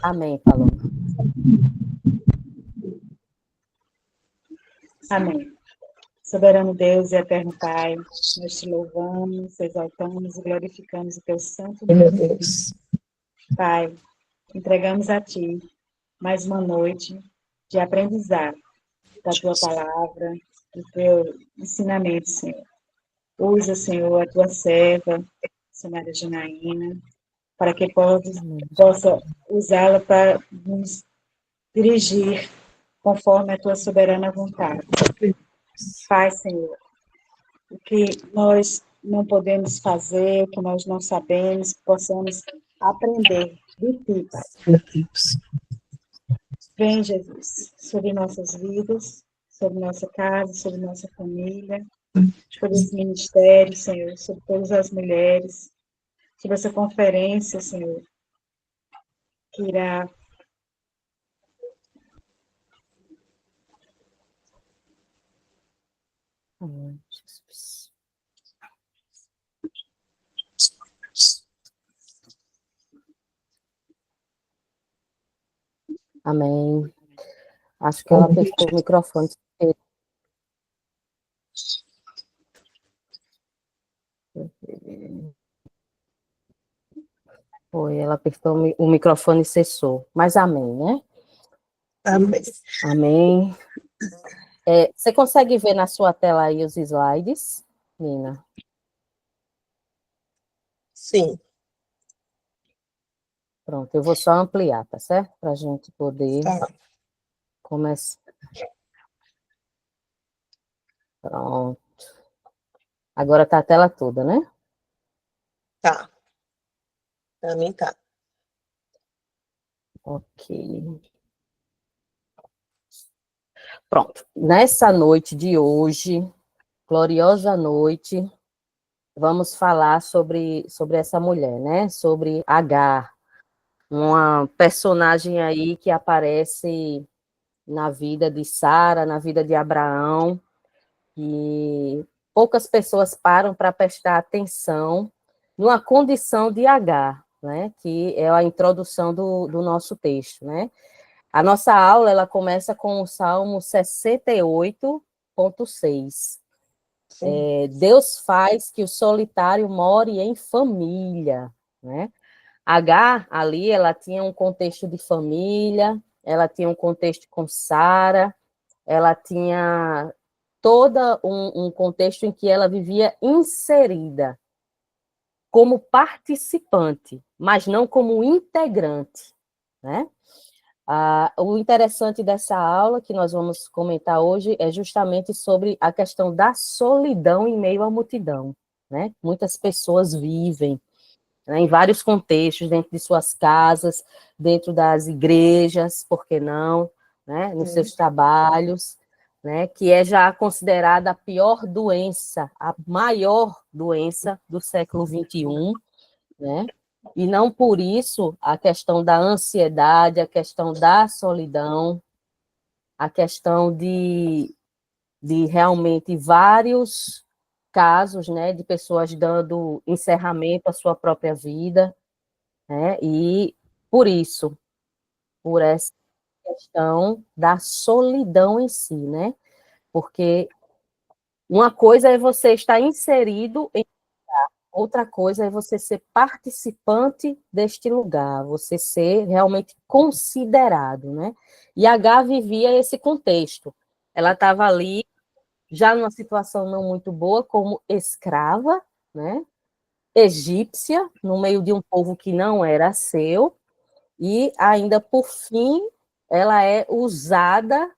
Amém, Paloma. Amém. Soberano Deus e eterno Pai, nós te louvamos, exaltamos e glorificamos o teu santo nome. Meu Deus. Pai, entregamos a ti mais uma noite de aprendizado da tua palavra, do teu ensinamento, Senhor. Usa, Senhor, a tua serva, Senhora Janaína, para que possa usá-la para nos dirigir conforme a tua soberana vontade. Pai, Senhor, o que nós não podemos fazer, o que nós não sabemos, possamos aprender de ti, Pai. Meu Deus. Vem, Jesus, sobre nossas vidas, sobre nossa casa, sobre nossa família, sobre esse ministério, Senhor, sobre todas as mulheres, sobre essa conferência, Senhor, que irá Amém, Jesus. Amém. Acho que ela apertou o microfone. Foi, ela apertou o microfone e cessou. Mas amém, né? Amém. Amém. Você consegue ver na sua tela aí os slides, Nina? Sim. Pronto, eu vou só ampliar, tá certo? Para a gente poder Tá. começar. Pronto. Agora tá a tela toda, né? Tá. Pra mim tá. Ok. Pronto. Nessa noite de hoje, gloriosa noite, vamos falar sobre essa mulher, né? Sobre Agar, uma personagem aí que aparece na vida de Sara, na vida de Abraão, e poucas pessoas param para prestar atenção numa condição de Agar, né? Que é a introdução do nosso texto, né? A nossa aula, ela começa com o Salmo 68,6. Deus faz que o solitário more em família, né? Agar, ali, ela tinha um contexto de família, ela tinha um contexto com Sara, ela tinha todo um contexto em que ela vivia inserida como participante, mas não como integrante, né? O interessante dessa aula que nós vamos comentar hoje é justamente sobre a questão da solidão em meio à multidão, né? Muitas pessoas vivem, né, em vários contextos, dentro de suas casas, dentro das igrejas, por que não, né? Nos seus trabalhos, né? Que é já considerada a pior doença, a maior doença do século XXI, né? E não por isso a questão da ansiedade, a questão da solidão, a questão de realmente vários casos, né, de pessoas dando encerramento à sua própria vida, né? E por isso, por essa questão da solidão em si, né? Porque uma coisa é você estar inserido em outra coisa é você ser participante deste lugar, você ser realmente considerado, né? E H vivia esse contexto. Ela estava ali, já numa situação não muito boa, como escrava, né? Egípcia, no meio de um povo que não era seu, e ainda por fim, ela é usada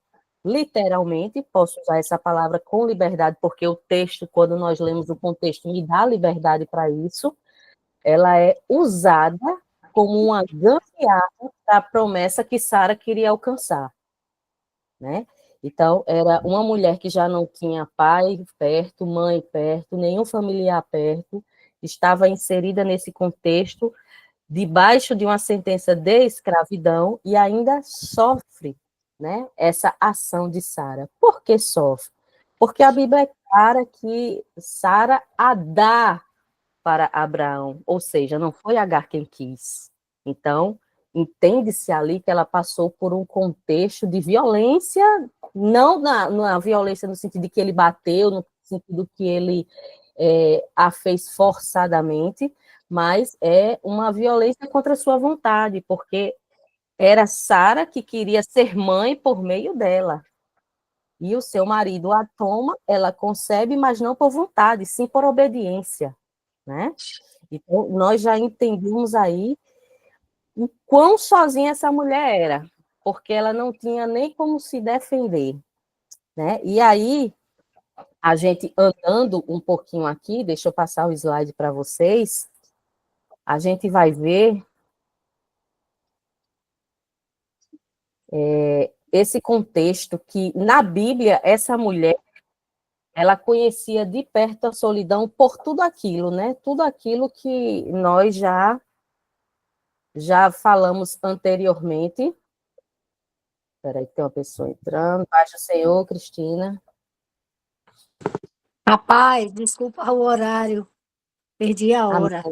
literalmente, posso usar essa palavra com liberdade, porque o texto, quando nós lemos o contexto, me dá liberdade para isso, ela é usada como uma gambiarra para a promessa que Sara queria alcançar, né? Então, era uma mulher que já não tinha pai perto, mãe perto, nenhum familiar perto, estava inserida nesse contexto, debaixo de uma sentença de escravidão e ainda sofre, né, essa ação de Sara. Por que sofre? Porque a Bíblia é clara que Sara a dá para Abraão, ou seja, não foi Agar quem quis. Então, entende-se ali que ela passou por um contexto de violência, não na violência no sentido de que ele bateu, no sentido que ele a fez forçadamente, mas é uma violência contra a sua vontade, porque era Sara que queria ser mãe por meio dela. E o seu marido a toma, ela concebe, mas não por vontade, sim por obediência, né? Então, nós já entendemos aí o quão sozinha essa mulher era, porque ela não tinha nem como se defender, né? E aí, a gente andando um pouquinho aqui, deixa eu passar o slide para vocês, a gente vai ver esse contexto que, na Bíblia, essa mulher, ela conhecia de perto a solidão por tudo aquilo, né? Tudo aquilo que nós já falamos anteriormente. Espera aí, tem uma pessoa entrando. Baixa o Senhor, Cristina. Rapaz, desculpa o horário, perdi a Amém. hora.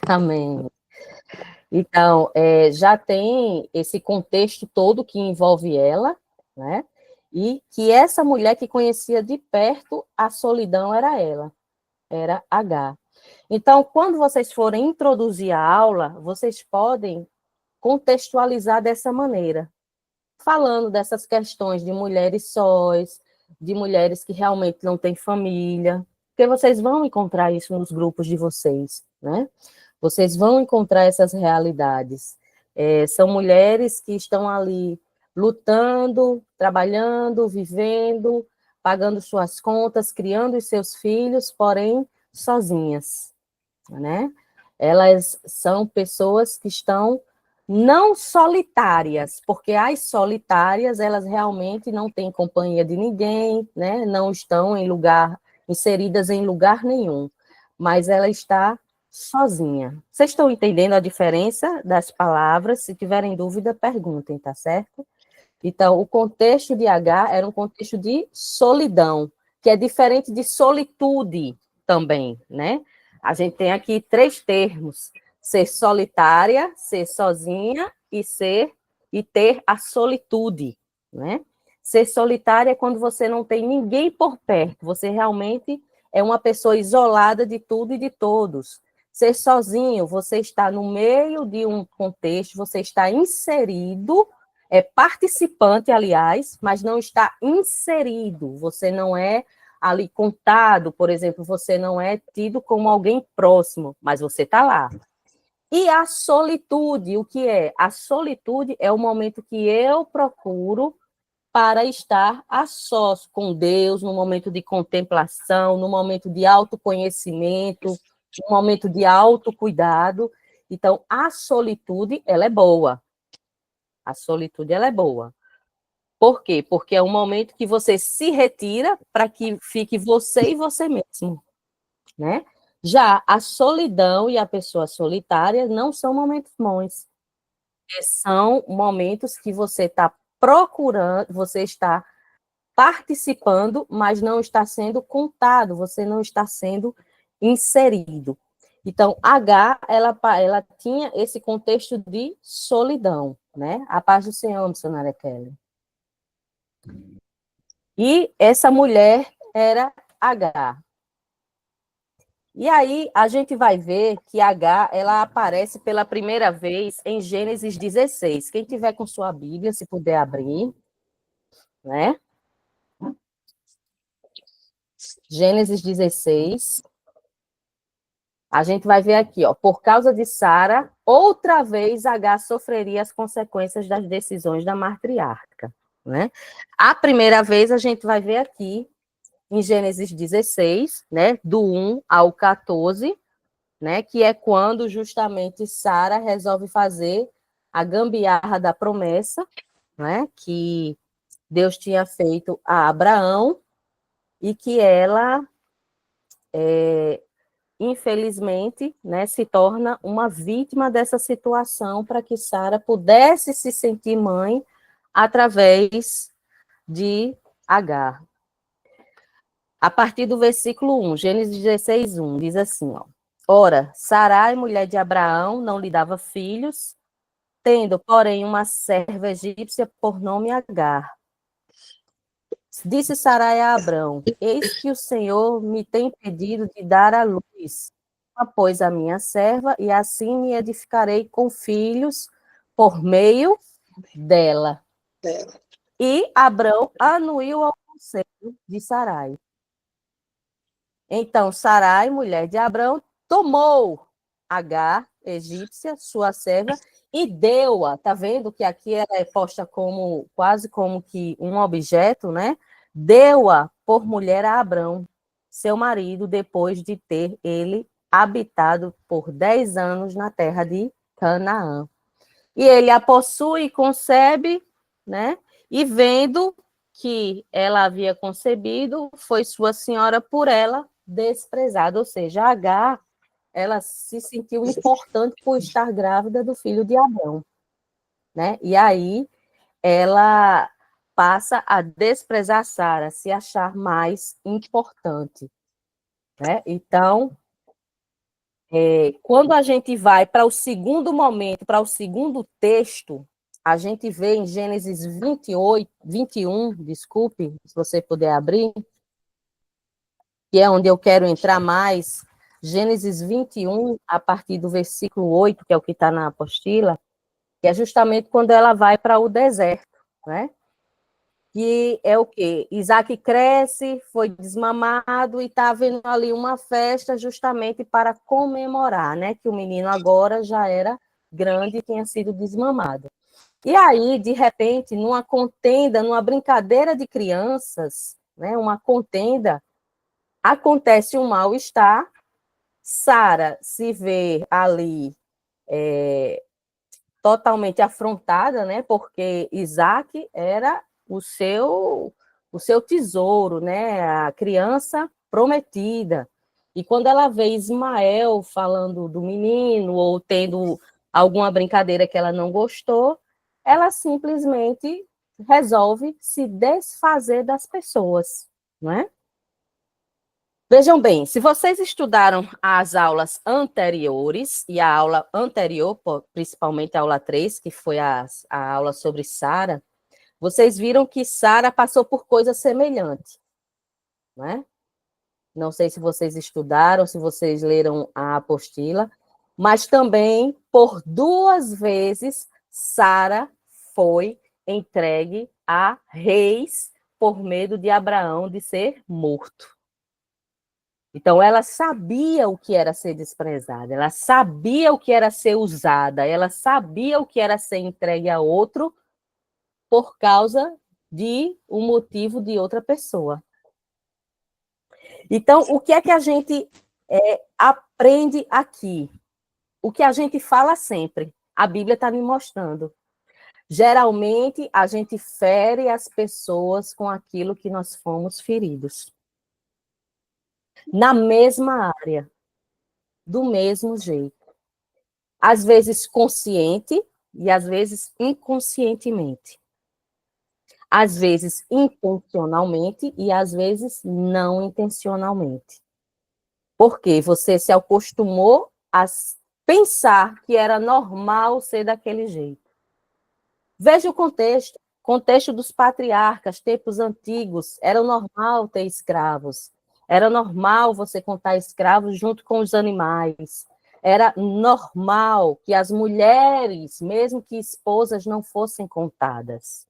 Amém. Então, já tem esse contexto todo que envolve ela, né? E que essa mulher que conhecia de perto a solidão era ela, era H. Então, quando vocês forem introduzir a aula, vocês podem contextualizar dessa maneira, falando dessas questões de mulheres sós, de mulheres que realmente não têm família, porque vocês vão encontrar isso nos grupos de vocês, né? Vocês vão encontrar essas realidades. São mulheres que estão ali lutando, trabalhando, vivendo, pagando suas contas, criando os seus filhos, porém sozinhas, né? Elas são pessoas que estão não solitárias, porque as solitárias, elas realmente não têm companhia de ninguém, né? Não estão inseridas em lugar nenhum, mas ela está sozinha. Vocês estão entendendo a diferença das palavras? Se tiverem dúvida, perguntem, tá certo? Então, o contexto de H era um contexto de solidão, que é diferente de solitude também, né? A gente tem aqui 3 termos: ser solitária, ser sozinha e ter a solitude, né? Ser solitária é quando você não tem ninguém por perto, você realmente é uma pessoa isolada de tudo e de todos. Ser sozinho, você está no meio de um contexto, você está inserido, participante, aliás, mas não está inserido, você não é ali contado, por exemplo, você não é tido como alguém próximo, mas você está lá. E a solitude, o que é? A solitude é o momento que eu procuro para estar a sós com Deus, no momento de contemplação, no momento de autoconhecimento, no momento de autocuidado. Então, a solitude, ela é boa. A solitude, ela é boa. Por quê? Porque é um momento que você se retira para que fique você e você mesmo, né? Já a solidão e a pessoa solitária não são momentos bons. São momentos que você está procurando, você está participando, mas não está sendo contado, você não está sendo inserido. Então, H, ela tinha esse contexto de solidão, né? A paz do Senhor, missionária Kelly. E essa mulher era H. E aí a gente vai ver que H, ela aparece pela primeira vez em Gênesis 16. Quem tiver com sua Bíblia, se puder abrir, né? Gênesis 16. A gente vai ver aqui, ó, por causa de Sara, outra vez H sofreria as consequências das decisões da matriarca, né? A primeira vez a gente vai ver aqui em Gênesis 16, né, do 1 ao 14, né, que é quando justamente Sara resolve fazer a gambiarra da promessa, né, que Deus tinha feito a Abraão e que ela, infelizmente, né, se torna uma vítima dessa situação para que Sara pudesse se sentir mãe através de Agar. A partir do versículo 1, Gênesis 16, 1, diz assim, ó: Ora, Sarai, mulher de Abraão, não lhe dava filhos, tendo, porém, uma serva egípcia por nome Agar. Disse Sarai a Abrão: Eis que o Senhor me tem pedido de dar à luz, pois a minha serva, e assim me edificarei com filhos por meio dela. Dela. E Abrão anuiu ao conselho de Sarai. Então Sarai, mulher de Abrão, tomou Agar, egípcia, sua serva, e deu-a. Tá vendo que aqui ela é posta como quase como que um objeto, né? Deu-a por mulher a Abrão, seu marido, depois de ter ele habitado por 10 anos na terra de Canaã. E ele a possui e concebe, né? E vendo que ela havia concebido, foi sua senhora por ela desprezada. Ou seja, Agar, ela se sentiu importante por estar grávida do filho de Abrão, né? E aí ela passa a desprezar Sara, se achar mais importante, né? Então, quando a gente vai para o segundo momento, para o segundo texto, a gente vê em Gênesis 21, desculpe, se você puder abrir, que é onde eu quero entrar mais, Gênesis 21, a partir do versículo 8, que é o que está na apostila, que é justamente quando ela vai para o deserto, né? Que é o quê? Isaac cresce, foi desmamado e está havendo ali uma festa justamente para comemorar, né? Que o menino agora já era grande e tinha sido desmamado. E aí, de repente, numa contenda, numa brincadeira de crianças, né? Uma contenda, acontece um mal-estar, Sara se vê ali totalmente afrontada, né? Porque Isaac era o seu tesouro, né? A criança prometida. E quando ela vê Ismael falando do menino ou tendo alguma brincadeira que ela não gostou, ela simplesmente resolve se desfazer das pessoas, não é? Vejam bem, se vocês estudaram as aulas anteriores, e a aula anterior, principalmente a aula 3, que foi a aula sobre Sara, vocês viram que Sara passou por coisa semelhante, né? Não sei se vocês estudaram, se vocês leram a apostila, mas também, por 2 vezes, Sara foi entregue a reis por medo de Abraão de ser morto. Então, ela sabia o que era ser desprezada, ela sabia o que era ser usada, ela sabia o que era ser entregue a outro por causa de um motivo de outra pessoa. Então, o que é que a gente aprende aqui? O que a gente fala sempre, a Bíblia está me mostrando. Geralmente, a gente fere as pessoas com aquilo que nós fomos feridos. Na mesma área, do mesmo jeito. Às vezes consciente e às vezes inconscientemente. Às vezes intencionalmente e às vezes não intencionalmente. Porque você se acostumou a pensar que era normal ser daquele jeito. Veja o contexto dos patriarcas, tempos antigos, era normal ter escravos, era normal você contar escravos junto com os animais, era normal que as mulheres, mesmo que esposas, não fossem contadas,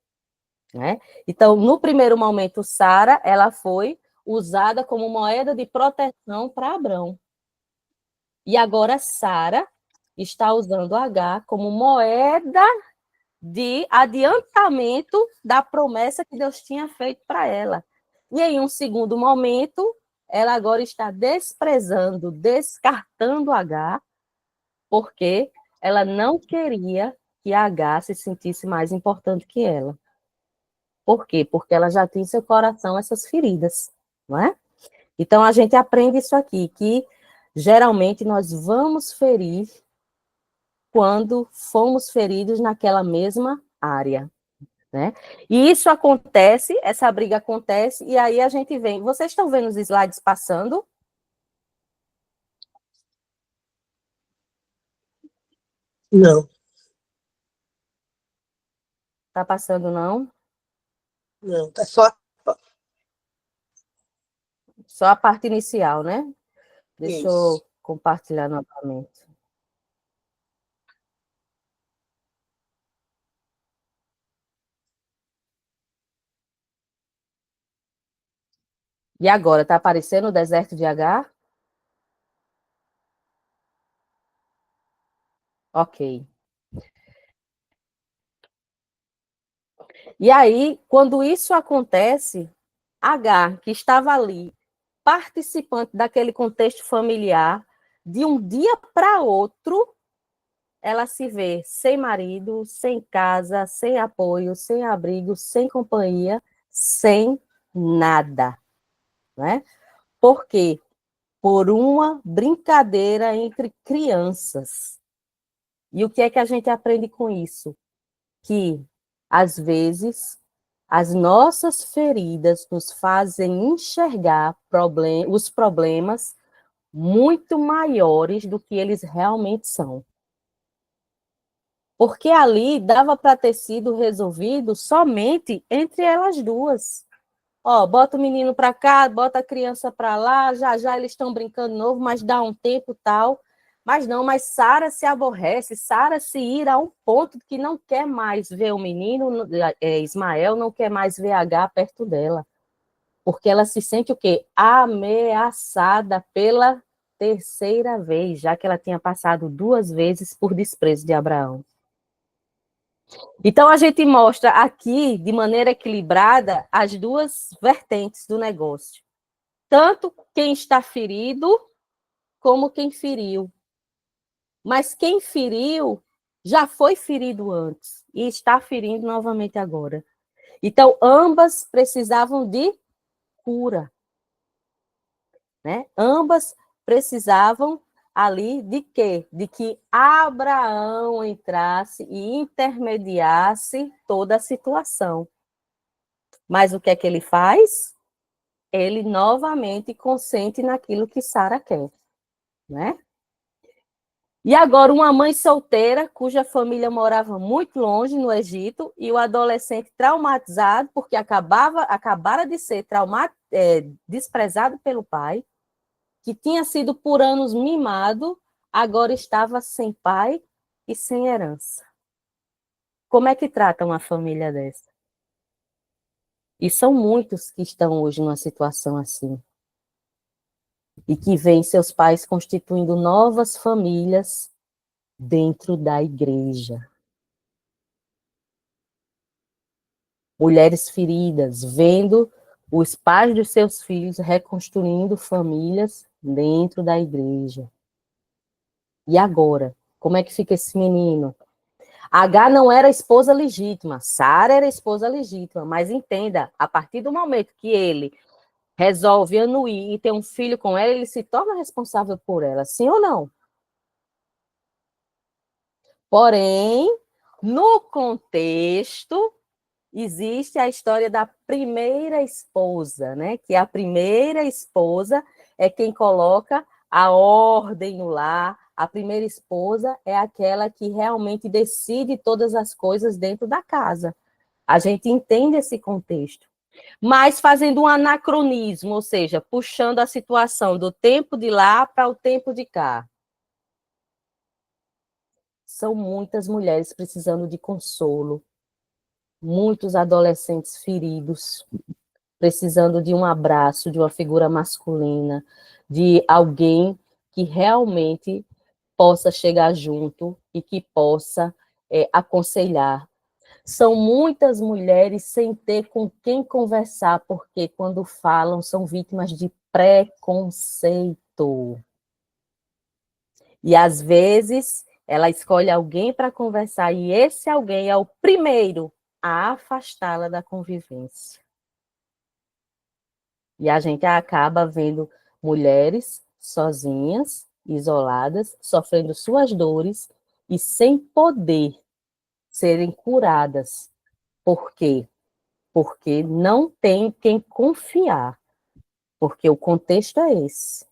né? Então, no primeiro momento, Sara, ela foi usada como moeda de proteção para Abrão. E agora Sara está usando Agar como moeda de adiantamento da promessa que Deus tinha feito para ela. E em um segundo momento, ela agora está desprezando, descartando Agar, porque ela não queria que Agar se sentisse mais importante que ela. Por quê? Porque ela já tem em seu coração essas feridas, não é? Então, a gente aprende isso aqui, que geralmente nós vamos ferir quando fomos feridos naquela mesma área, né? E isso acontece, essa briga acontece, e aí a gente vem. Vocês estão vendo os slides passando? Não. Tá passando, não? Não, tá só Só a parte inicial, né? Deixa isso. eu compartilhar novamente. E agora, tá aparecendo o deserto de Agar? Ok. E aí, quando isso acontece, Agar, que estava ali, participante daquele contexto familiar, de um dia para outro, ela se vê sem marido, sem casa, sem apoio, sem abrigo, sem companhia, sem nada, né? Por quê? Por uma brincadeira entre crianças. E o que é que a gente aprende com isso? Que, às vezes, as nossas feridas nos fazem enxergar os problemas muito maiores do que eles realmente são. Porque ali dava para ter sido resolvido somente entre elas duas. Ó, bota o menino para cá, bota a criança para lá, já já eles estão brincando de novo, mas dá um tempo tal. Mas não, mas Sara se aborrece, Sara se ira a um ponto que não quer mais ver o menino, Ismael não quer mais ver H perto dela. Porque ela se sente o quê? Ameaçada pela terceira vez, já que ela tinha passado 2 vezes por desprezo de Abraão. Então, a gente mostra aqui, de maneira equilibrada, as duas vertentes do negócio. Tanto quem está ferido, como quem feriu. Mas quem feriu já foi ferido antes e está ferindo novamente agora. Então, ambas precisavam de cura, né? Ambas precisavam ali de quê? De que Abraão entrasse e intermediasse toda a situação. Mas o que é que ele faz? Ele novamente consente naquilo que Sara quer, né? E agora uma mãe solteira, cuja família morava muito longe no Egito, e o adolescente traumatizado, porque acabara de ser desprezado pelo pai, que tinha sido por anos mimado, agora estava sem pai e sem herança. Como é que trata uma família dessa? E são muitos que estão hoje numa situação assim. E que veem seus pais constituindo novas famílias dentro da igreja. Mulheres feridas, vendo os pais dos seus filhos reconstruindo famílias dentro da igreja. E agora? Como é que fica esse menino? H não era a esposa legítima, Sara era a esposa legítima, mas entenda, a partir do momento que ele resolve anuir e ter um filho com ela, ele se torna responsável por ela, sim ou não? Porém, no contexto, existe a história da primeira esposa, né? Que a primeira esposa é quem coloca a ordem no lar. A primeira esposa é aquela que realmente decide todas as coisas dentro da casa. A gente entende esse contexto. Mas fazendo um anacronismo, ou seja, puxando a situação do tempo de lá para o tempo de cá. São muitas mulheres precisando de consolo, muitos adolescentes feridos, precisando de um abraço, de uma figura masculina, de alguém que realmente possa chegar junto e que possa aconselhar. São muitas mulheres sem ter com quem conversar, porque quando falam são vítimas de preconceito. E às vezes ela escolhe alguém para conversar e esse alguém é o primeiro a afastá-la da convivência. E a gente acaba vendo mulheres sozinhas, isoladas, sofrendo suas dores e sem poder serem curadas. Por quê? Porque não tem quem confiar, porque o contexto é esse.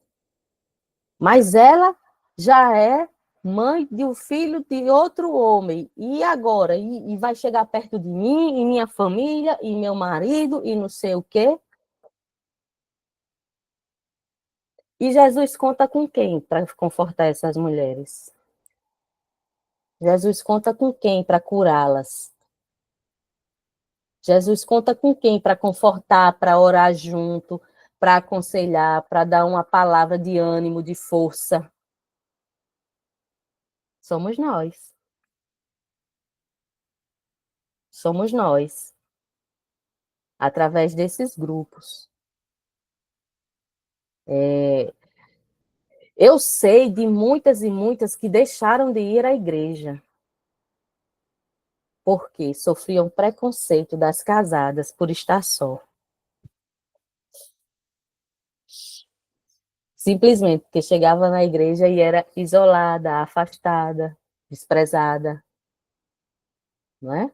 Mas ela já é mãe de um filho de outro homem, e agora? E vai chegar perto de mim, e minha família, e meu marido, e não sei o quê? E Jesus conta com quem para confortar essas mulheres? Jesus conta com quem para curá-las? Jesus conta com quem para confortar, para orar junto, para aconselhar, para dar uma palavra de ânimo, de força? Somos nós. Somos nós, através desses grupos. Eu sei de muitas e muitas que deixaram de ir à igreja porque sofriam preconceito das casadas por estar só. Simplesmente porque chegava na igreja e era isolada, afastada, desprezada, não é?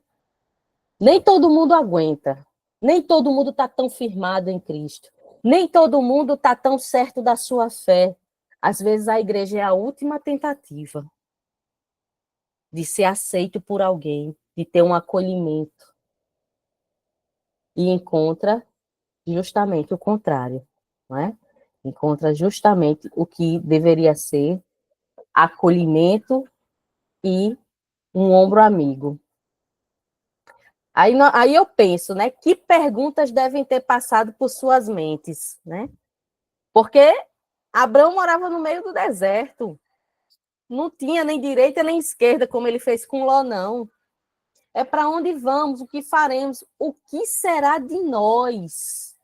Nem todo mundo aguenta, nem todo mundo está tão firmado em Cristo, nem todo mundo está tão certo da sua fé. Às vezes a igreja é a última tentativa de ser aceito por alguém, de ter um acolhimento, e encontra justamente o contrário, não é? Encontra justamente o que deveria ser acolhimento e um ombro amigo. Aí eu penso, né? Que perguntas devem ter passado por suas mentes, né? Porque Abraão morava no meio do deserto, não tinha nem direita nem esquerda, como ele fez com Ló, não. É para onde vamos, o que faremos, o que será de nós?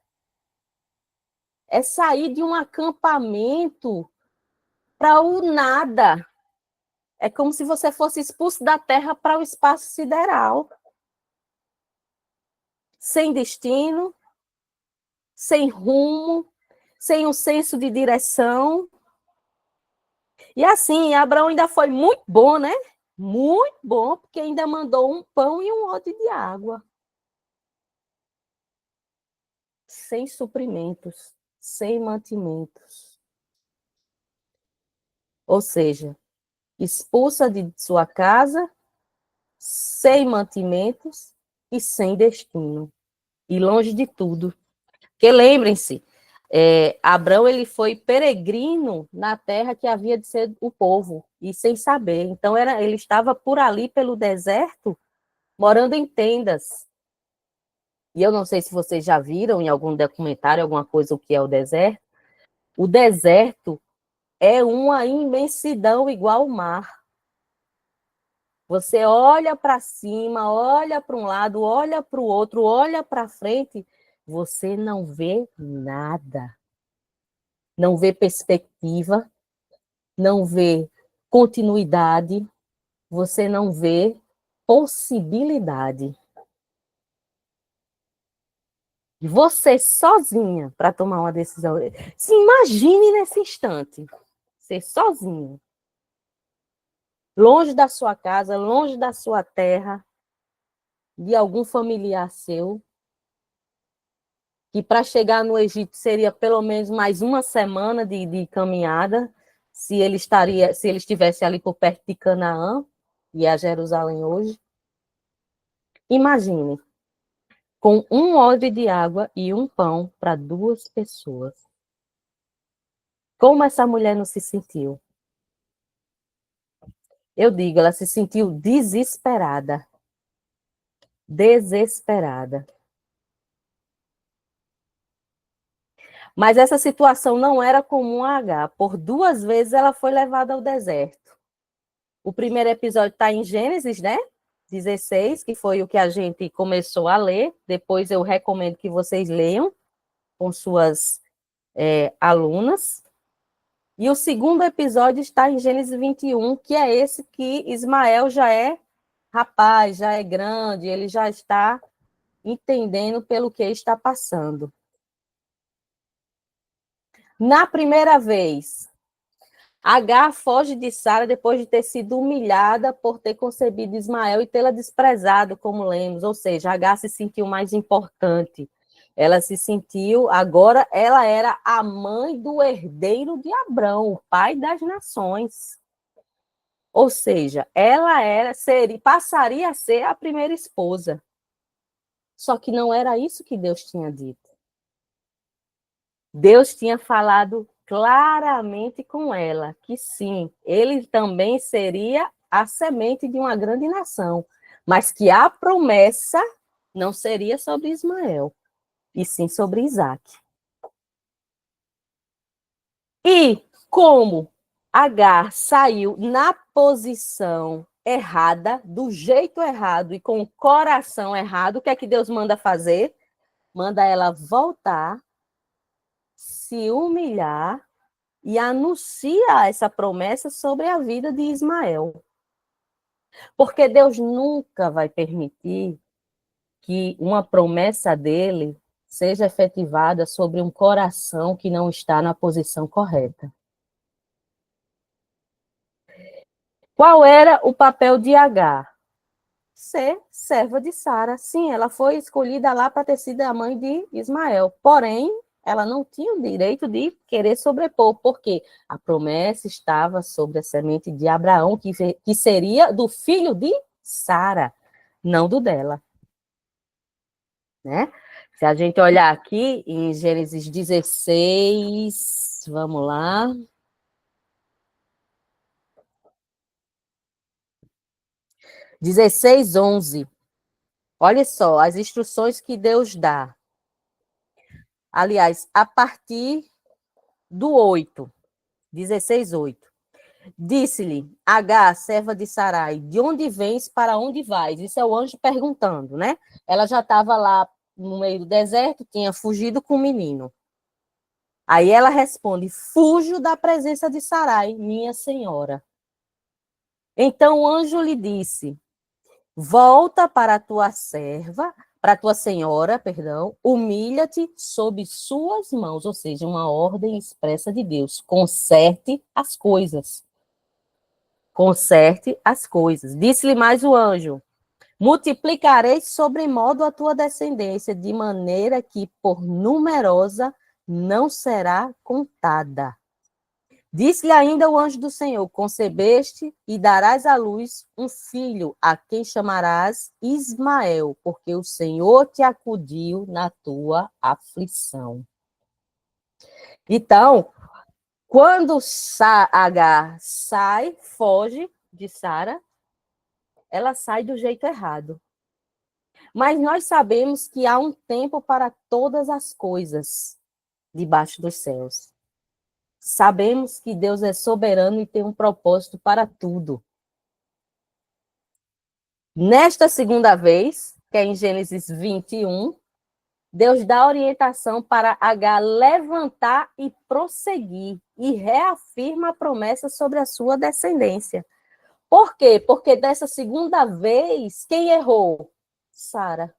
É sair de um acampamento para o nada. É como se você fosse expulso da Terra para o espaço sideral. Sem destino, sem rumo, sem um senso de direção. E assim, Abraão ainda foi muito bom, né? Muito bom, porque ainda mandou um pão e um odre de água. Sem suprimentos, sem mantimentos. Ou seja, expulsa de sua casa, sem mantimentos e sem destino. E longe de tudo. Porque lembrem-se, Abrão ele foi peregrino na terra que havia de ser o povo, e sem saber. Então, ele estava por ali, pelo deserto, morando em tendas. E eu não sei se vocês já viram em algum documentário, alguma coisa, o que é o deserto. O deserto é uma imensidão igual ao mar. Você olha para cima, olha para um lado, olha para o outro, olha para frente, você não vê nada. Não vê perspectiva, não vê continuidade, você não vê possibilidade. Você sozinha para tomar uma decisão. Se imagine nesse instante, ser sozinho, longe da sua casa, longe da sua terra, de algum familiar seu, que para chegar no Egito seria pelo menos mais uma semana de caminhada, se ele estivesse ali por perto de Canaã, e a Jerusalém hoje. Imagine, com um odre de água e um pão para 2 pessoas. Como essa mulher não se sentiu? Eu digo, ela se sentiu desesperada. Desesperada. Mas essa situação não era comum a H. Por 2 vezes ela foi levada ao deserto. O primeiro episódio está em Gênesis, né? 16, que foi o que a gente começou a ler. Depois eu recomendo que vocês leiam com suas alunas. E o segundo episódio está em Gênesis 21, que é esse que Ismael já é rapaz, já é grande, ele já está entendendo pelo que está passando. Na primeira vez, Agar foge de Sara depois de ter sido humilhada por ter concebido Ismael e tê-la desprezado, como lemos. Ou seja, Agar se sentiu mais importante. Ela se sentiu, agora ela era a mãe do herdeiro de Abrão, o pai das nações. Ou seja, passaria a ser a primeira esposa. Só que não era isso que Deus tinha dito. Deus tinha falado claramente com ela que sim, ele também seria a semente de uma grande nação, mas que a promessa não seria sobre Ismael, e sim sobre Isaac. E como Agar saiu na posição errada, do jeito errado e com o coração errado, o que é que Deus manda fazer? Manda ela voltar, se humilhar e anuncia essa promessa sobre a vida de Ismael. Porque Deus nunca vai permitir que uma promessa dele seja efetivada sobre um coração que não está na posição correta. Qual era o papel de Agar? Ser serva de Sara. Sim, ela foi escolhida lá para ter sido a mãe de Ismael. Porém, ela não tinha o direito de querer sobrepor, porque a promessa estava sobre a semente de Abraão, que seria do filho de Sara, não do dela. Né? Se a gente olhar aqui em Gênesis 16, vamos lá. 16:11. Olha só as instruções que Deus dá. Aliás, a partir do 8, 16:8. Disse-lhe, Agar, serva de Sarai, de onde vens, para onde vais? Isso é o anjo perguntando, né? Ela já estava lá no meio do deserto, tinha fugido com o menino. Aí ela responde, fujo da presença de Sarai, minha senhora. Então o anjo lhe disse, volta para a tua serva, para a tua senhora, perdão, humilha-te sob suas mãos, ou seja, uma ordem expressa de Deus, conserte as coisas. Conserte as coisas. Disse-lhe mais o anjo, multiplicarei sobremodo a tua descendência, de maneira que por numerosa não será contada. Disse-lhe ainda o anjo do Senhor, concebeste e darás à luz um filho, a quem chamarás Ismael, porque o Senhor te acudiu na tua aflição. Então, quando Agar foge de Sara, ela sai do jeito errado. Mas nós sabemos que há um tempo para todas as coisas debaixo dos céus. Sabemos que Deus é soberano e tem um propósito para tudo. Nesta segunda vez, que é em Gênesis 21, Deus dá orientação para Agar levantar e prosseguir, e reafirma a promessa sobre a sua descendência. Por quê? Porque dessa segunda vez, quem errou? Sara.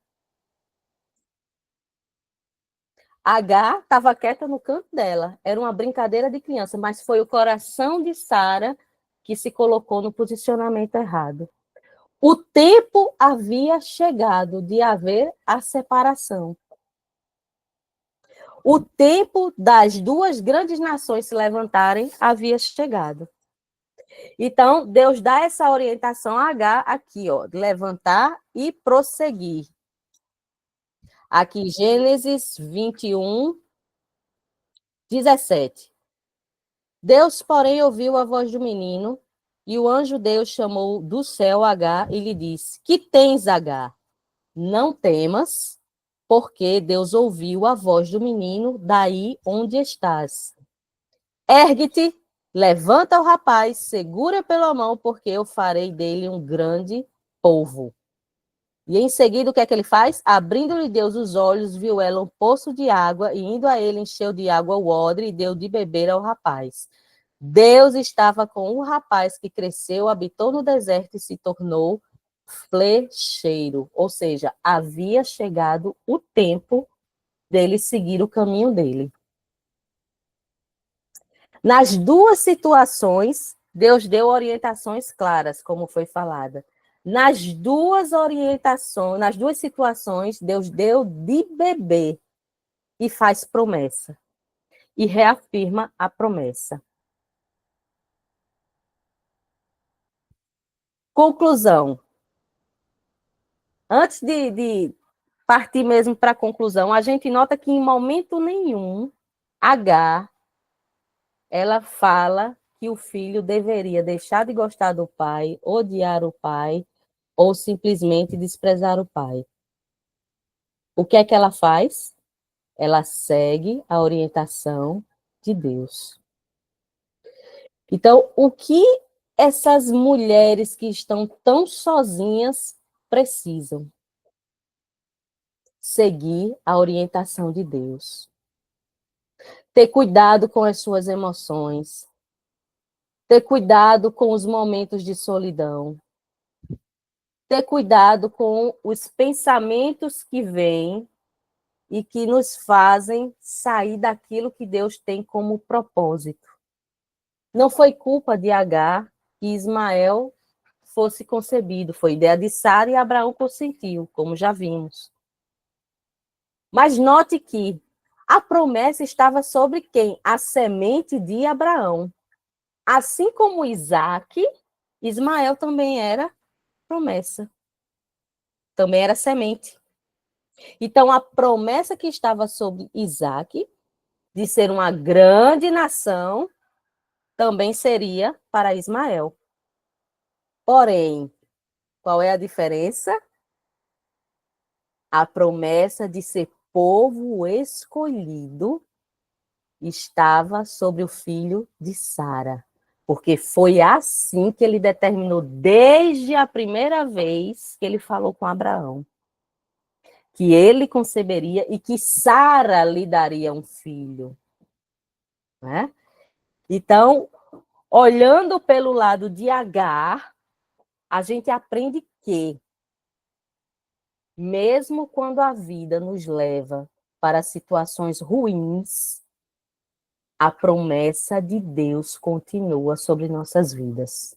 Agar estava quieta no canto dela, era uma brincadeira de criança, mas foi o coração de Sara que se colocou no posicionamento errado. O tempo havia chegado de haver a separação. O tempo das duas grandes nações se levantarem havia chegado. Então, Deus dá essa orientação a Agar aqui, ó, de levantar e prosseguir. Aqui, Gênesis 21, 17. Deus, porém, ouviu a voz do menino, e o anjo Deus chamou do céu Agar e lhe disse, que tens, Agar? Não temas, porque Deus ouviu a voz do menino daí onde estás. Ergue-te, levanta o rapaz, segura pela mão, porque eu farei dele um grande povo. E em seguida, o que é que ele faz? Abrindo-lhe Deus os olhos, viu ela um poço de água, e indo a ele, encheu de água o odre e deu de beber ao rapaz. Deus estava com o rapaz que cresceu, habitou no deserto e se tornou flecheiro. Ou seja, havia chegado o tempo dele seguir o caminho dele. Nas duas situações, Deus deu orientações claras, como foi falada. Nas duas orientações, nas duas situações, Deus deu de beber e faz promessa. E reafirma a promessa. Conclusão. Antes de partir mesmo para a conclusão, a gente nota que em momento nenhum, Agar, ela fala que o filho deveria deixar de gostar do pai, odiar o pai, ou simplesmente desprezar o pai. O que é que ela faz? Ela segue a orientação de Deus. Então, o que essas mulheres que estão tão sozinhas precisam? Seguir a orientação de Deus. Ter cuidado com as suas emoções. Ter cuidado com os momentos de solidão. Ter cuidado com os pensamentos que vêm e que nos fazem sair daquilo que Deus tem como propósito. Não foi culpa de Agar que Ismael fosse concebido, foi ideia de Sara e Abraão consentiu, como já vimos. Mas note que a promessa estava sobre quem? A semente de Abraão. Assim como Isaac, Ismael também era promessa. Também era semente. Então, a promessa que estava sobre Isaac, de ser uma grande nação, também seria para Ismael. Porém, qual é a diferença? A promessa de ser povo escolhido estava sobre o filho de Sara, porque foi assim que ele determinou desde a primeira vez que ele falou com Abraão, que ele conceberia e que Sara lhe daria um filho, né? Então, olhando pelo lado de Agar, a gente aprende que, mesmo quando a vida nos leva para situações ruins, a promessa de Deus continua sobre nossas vidas.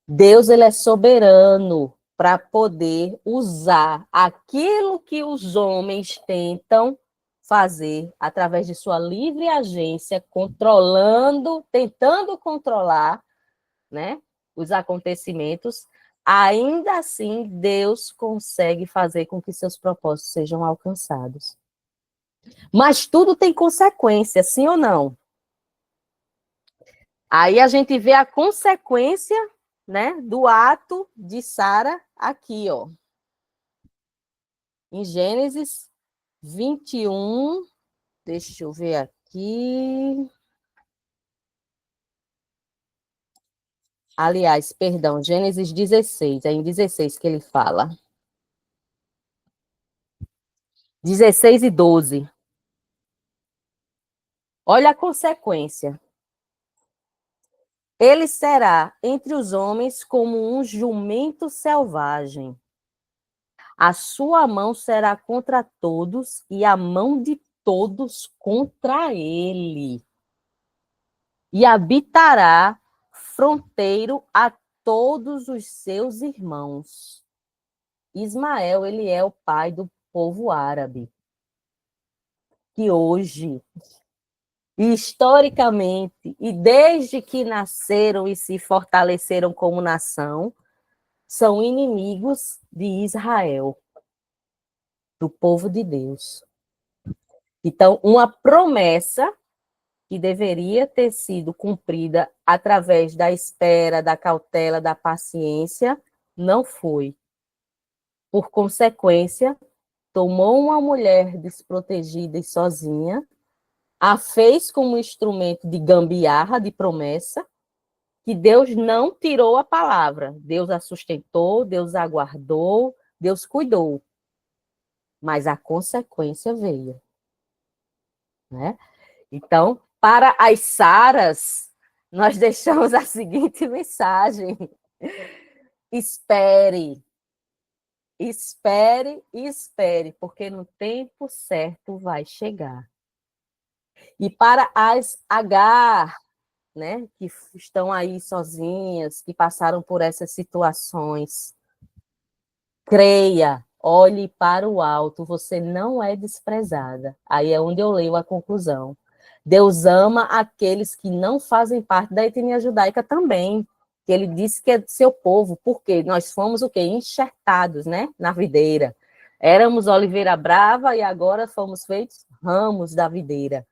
Deus, ele é soberano para poder usar aquilo que os homens tentam fazer através de sua livre agência, controlando, tentando controlar, né, os acontecimentos. Ainda assim, Deus consegue fazer com que seus propósitos sejam alcançados. Mas tudo tem consequência, sim ou não? Aí a gente vê a consequência, né, do ato de Sara aqui, ó. Em Gênesis 21, deixa eu ver aqui. Aliás, perdão, Gênesis 16, é em 16 que ele fala. 16 e 12. Olha a consequência. Ele será entre os homens como um jumento selvagem. A sua mão será contra todos e a mão de todos contra ele. E habitará fronteiro a todos os seus irmãos. Ismael, ele é o pai do povo árabe, que hoje, historicamente, e desde que nasceram e se fortaleceram como nação, são inimigos de Israel, do povo de Deus. Então, uma promessa que deveria ter sido cumprida através da espera, da cautela, da paciência, não foi. Por consequência, tomou uma mulher desprotegida e sozinha, a fez como instrumento de gambiarra, de promessa, que Deus não tirou a palavra. Deus a sustentou, Deus a guardou, Deus cuidou. Mas a consequência veio, né? Então, para as Saras, nós deixamos a seguinte mensagem: espere, espere e espere, porque no tempo certo vai chegar. E para as Agar, né, que estão aí sozinhas, que passaram por essas situações, creia, olhe para o alto, você não é desprezada. Aí é onde eu leio a conclusão. Deus ama aqueles que não fazem parte da etnia judaica também. que ele disse que é do seu povo, porque nós fomos o quê? Enxertados, né? Na videira. Éramos oliveira brava e agora fomos feitos ramos da videira.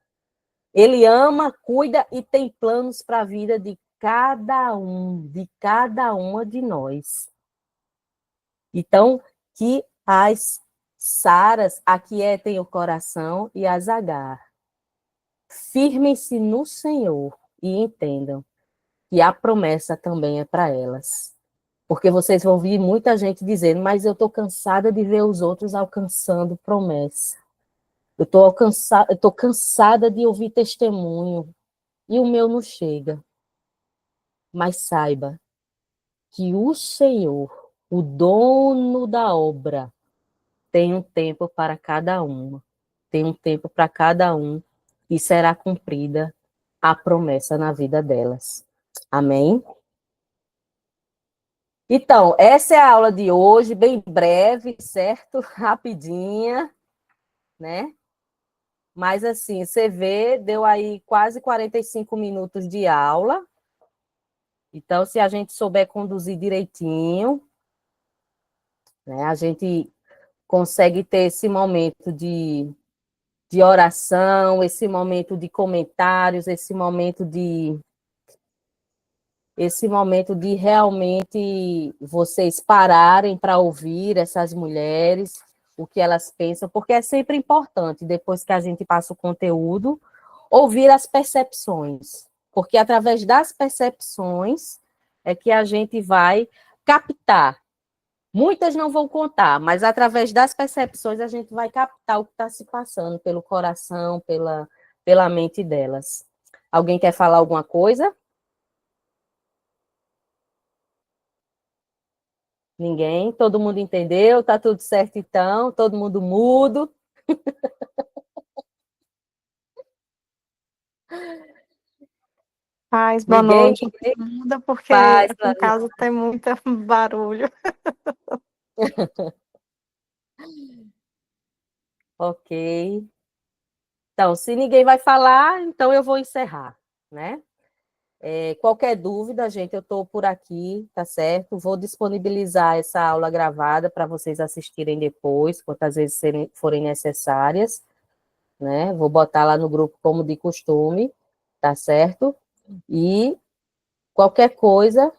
Ele ama, cuida e tem planos para a vida de cada uma de nós. Então, que as Saras aquietem o coração e as Agar. Firmem-se no Senhor e entendam que a promessa também é para elas. Porque vocês vão ouvir muita gente dizendo, mas eu estou cansada de ver os outros alcançando promessa. Eu estou cansada de ouvir testemunho e o meu não chega. Mas saiba que o Senhor, o dono da obra, tem um tempo para cada uma. Tem um tempo para cada um e será cumprida a promessa na vida delas. Amém? Então, essa é a aula de hoje, bem breve, certo? Rapidinha, né? Mas assim, você vê, deu aí quase 45 minutos de aula. Então, se a gente souber conduzir direitinho, né, a gente consegue ter esse momento de oração, esse momento de comentários, esse momento de realmente vocês pararem para ouvir essas mulheres, o que elas pensam, porque é sempre importante, depois que a gente passa o conteúdo, ouvir as percepções, porque através das percepções é que a gente vai captar. Muitas não vão contar, mas através das percepções a gente vai captar o que está se passando pelo coração, pela mente delas. Alguém quer falar alguma coisa? Ninguém? Todo mundo entendeu? Tá tudo certo então? Todo mundo mudo? Paz, boa Ninguém? noite. Muda porque Paz, aqui em casa tem muito barulho. ok. Então, se ninguém vai falar, então eu vou encerrar, né? Qualquer dúvida, gente, eu estou por aqui, tá certo? Vou disponibilizar essa aula gravada para vocês assistirem depois, quantas vezes forem necessárias, né? Vou botar lá no grupo como de costume, tá certo? E qualquer coisa,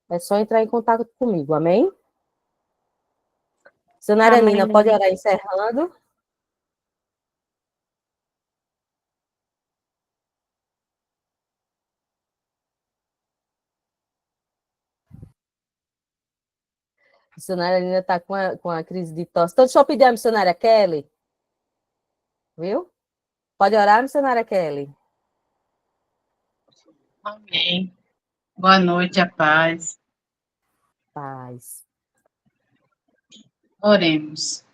é só entrar em contato comigo, amém? Senhora Nina, pode Amém. orar encerrando? A missionária Nina está com a crise de tosse. Então, deixa eu pedir à missionária Kelly, viu? Pode orar, missionária Kelly? Amém. Boa noite, a paz. Paz. Oremos.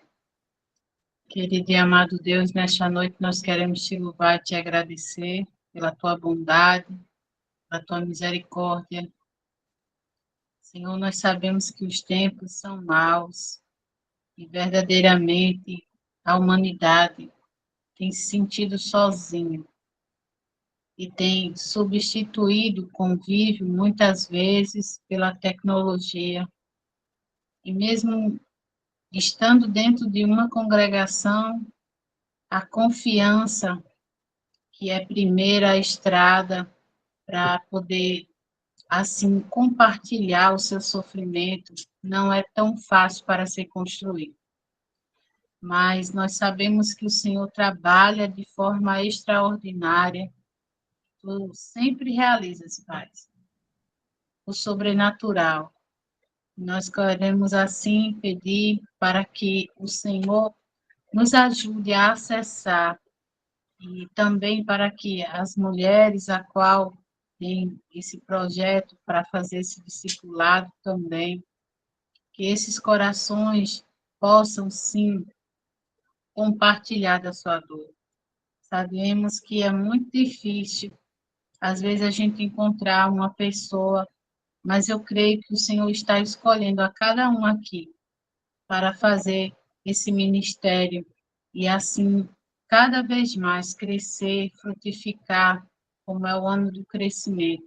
Querido e amado Deus, nesta noite nós queremos te louvar e te agradecer pela tua bondade, pela tua misericórdia. Senhor, nós sabemos que os tempos são maus e verdadeiramente a humanidade tem se sentido sozinha e tem substituído o convívio muitas vezes pela tecnologia. E mesmo estando dentro de uma congregação, a confiança, que é primeira a estrada para poder, assim, compartilhar o seu sofrimento, não é tão fácil para ser construído. Mas nós sabemos que o Senhor trabalha de forma extraordinária, tu sempre realizas, Pai, o sobrenatural. Nós queremos, assim, pedir para que o Senhor nos ajude a acessar e também para que as mulheres a qual tem esse projeto para fazer esse discipulado também, que esses corações possam sim compartilhar da sua dor. Sabemos que é muito difícil, às vezes a gente encontrar uma pessoa, mas eu creio que o Senhor está escolhendo a cada um aqui para fazer esse ministério e assim cada vez mais crescer, frutificar, como é o ano do crescimento.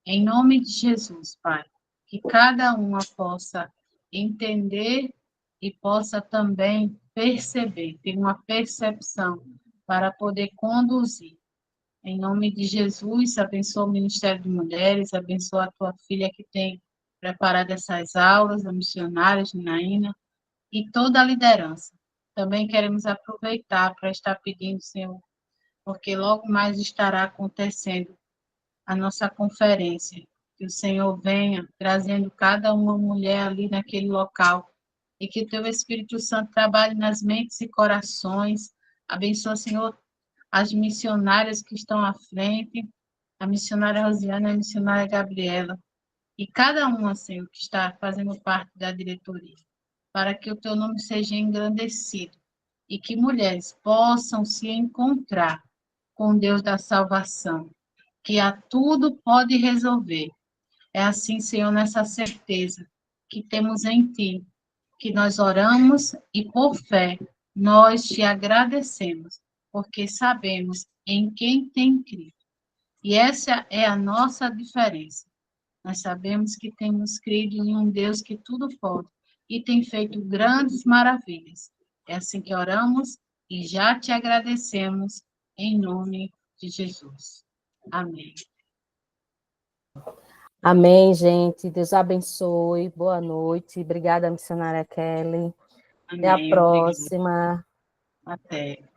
Em nome de Jesus, Pai, que cada uma possa entender e possa também perceber, ter uma percepção para poder conduzir. Em nome de Jesus, abençoa o Ministério de Mulheres, abençoa a tua filha que tem preparado essas aulas, a missionária Ginaína, e toda a liderança. Também queremos aproveitar para estar pedindo, Senhor, porque logo mais estará acontecendo a nossa conferência, que o Senhor venha trazendo cada uma mulher ali naquele local, e que o teu Espírito Santo trabalhe nas mentes e corações. Abençoa, Senhor, as missionárias que estão à frente, a missionária Rosiana e a missionária Gabriela, e cada uma, Senhor, que está fazendo parte da diretoria, para que o teu nome seja engrandecido e que mulheres possam se encontrar com Deus da salvação, que a tudo pode resolver. É assim, Senhor, nessa certeza que temos em Ti, que nós oramos e por fé nós te agradecemos, porque sabemos em quem tem crido. E essa é a nossa diferença. Nós sabemos que temos crido em um Deus que tudo pode e tem feito grandes maravilhas. É assim que oramos e já te agradecemos em nome de Jesus. Amém. Amém, gente. Deus abençoe. Boa noite. Obrigada, missionária Kelly. Até a Amém. Obrigada. próxima. Até.